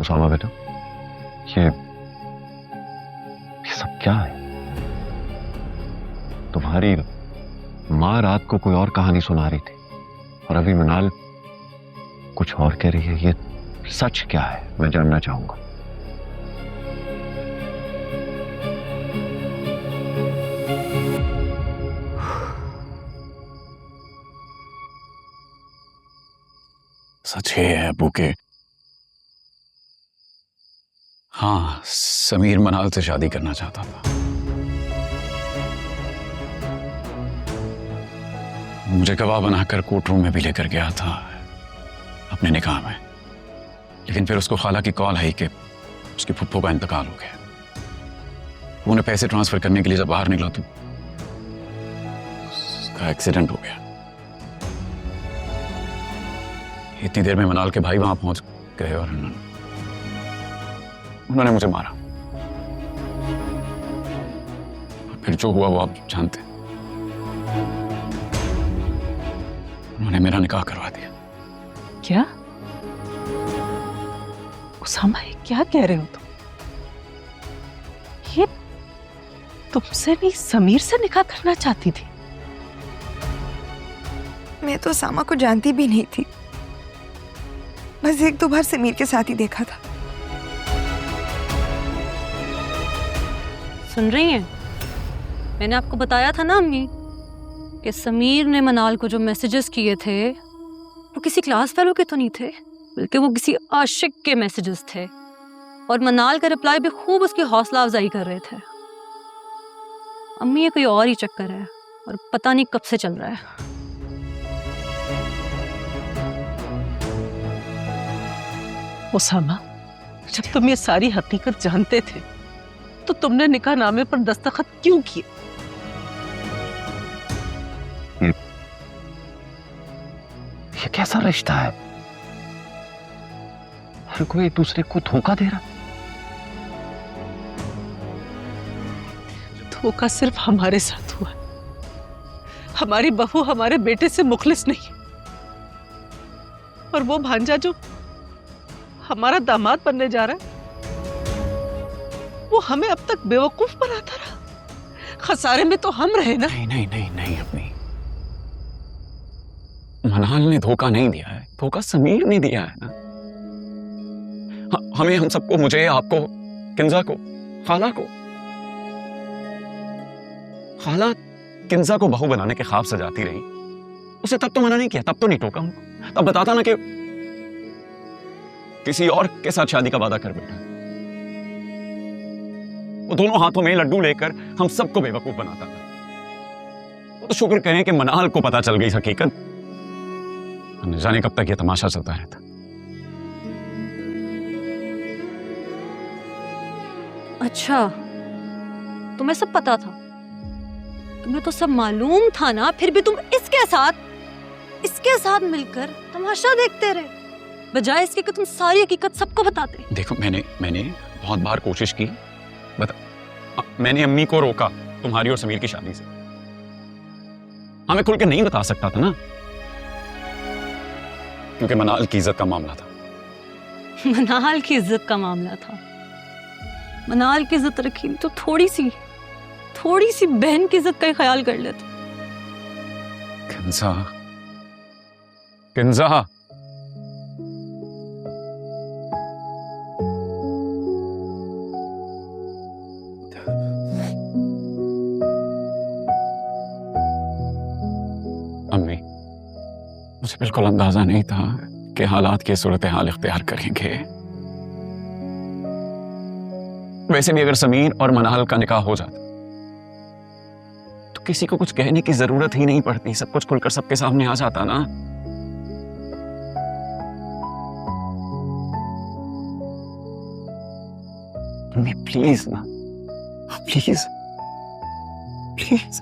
उसामा बेटा, ये सब क्या है? तुम्हारी माँ रात को कोई और कहानी सुना रही थी और अभी मनाल कुछ और कह रही है। ये सच क्या है, मैं जानना चाहूंगा। सच ये है अबू के, हाँ, समीर मनाल से शादी करना चाहता था। मुझे गवाह बनाकर कोर्ट रूम में भी लेकर गया था अपने निकाह में, लेकिन फिर उसको खाला की कॉल आई कि उसकी फुप्पो का इंतकाल हो गया। उन्हें पैसे ट्रांसफर करने के लिए जब बाहर निकला तो उसका एक्सीडेंट हो गया। इतनी देर में मनाल के भाई वहां पहुंच गए और उन्होंने मुझे मारा। फिर जो हुआ वो आप जानते हैं। उन्होंने मेरा निकाह करवा दिया। क्या उसामा, ये क्या कह रहे हो तुम? ये तुमसे नहीं समीर से निकाह करना चाहती थी? मैं तो उसामा को जानती भी नहीं थी, बस एक दो बार समीर के साथ ही देखा था। सुन रही हैं? मैंने आपको बताया था ना अम्मी कि समीर ने मनाल को जो मैसेजेस किए थे वो किसी क्लास फेलो के तो नहीं थे, बल्कि वो किसी आशिक के मैसेजेस थे। और मनाल का रिप्लाई भी खूब उसकी हौसला अफजाई कर रहे थे। अम्मी ये कोई और ही चक्कर है और पता नहीं कब से चल रहा है। उसामा, जब तुम ये सारी हकीकत जानते थे तो तुमने निकाह नामे पर दस्तखत क्यों किए? ये कैसा रिश्ता है? हर कोई एक दूसरे को धोखा दे रहा। धोखा सिर्फ हमारे साथ हुआ। हमारी बहू हमारे बेटे से मुखलिस नहीं, और वो भांजा जो हमारा दामाद बनने जा रहा है वो हमें अब तक बेवकूफ बनाता रहा। खसारे में तो हम रहे ना। नहीं नहीं नहीं नहीं, अपनी मनाल ने धोखा नहीं दिया है, धोखा समीर ने दिया है ना। हमें, हम सबको, मुझे, आपको, किंजा को, खाला को। खाला किंजा को बहू बनाने के ख्वाब सजाती रही। उसे तब तो मना नहीं किया, तब तो नहीं टोका उनको। तब बताता ना कि किसी और के साथ शादी का वादा कर बैठा। वो दोनों हाथों में लड्डू लेकर हम सबको बेवकूफ बनाता था। तो शुक्र करें कि मनाल को पता चल गई हकीकत। न जाने कब तक ये तमाशा चलता रहता। अच्छा, तुम्हें सब पता था? तुम्हें तो सब मालूम था ना, फिर भी तुम इसके साथ मिलकर तमाशा देखते रहे, बजाय इसके कि तुम सारी हकीकत सबको बताते। देखो, मैंने बहुत बार कोशिश की, मैंने अम्मी को रोका तुम्हारी और समीर की शादी से। मैं खुल के नहीं बता सकता था ना, क्योंकि मनाल की इज्जत का मामला था। मनाल की इज्जत का मामला था? मनाल की इज्जत रखी तो थोड़ी सी बहन की इज्जत का ही ख्याल कर लेते। किंजा, अम्मी, मुझे बिल्कुल अंदाजा नहीं था कि हालात की सूरत हाल इख्तियार करेंगे। वैसे भी अगर समीर और मनाल का निकाह हो जाता तो किसी को कुछ कहने की जरूरत ही नहीं पड़ती, सब कुछ खुलकर सबके सामने आ जाता ना। अम्मी प्लीज ना, प्लीज प्लीज।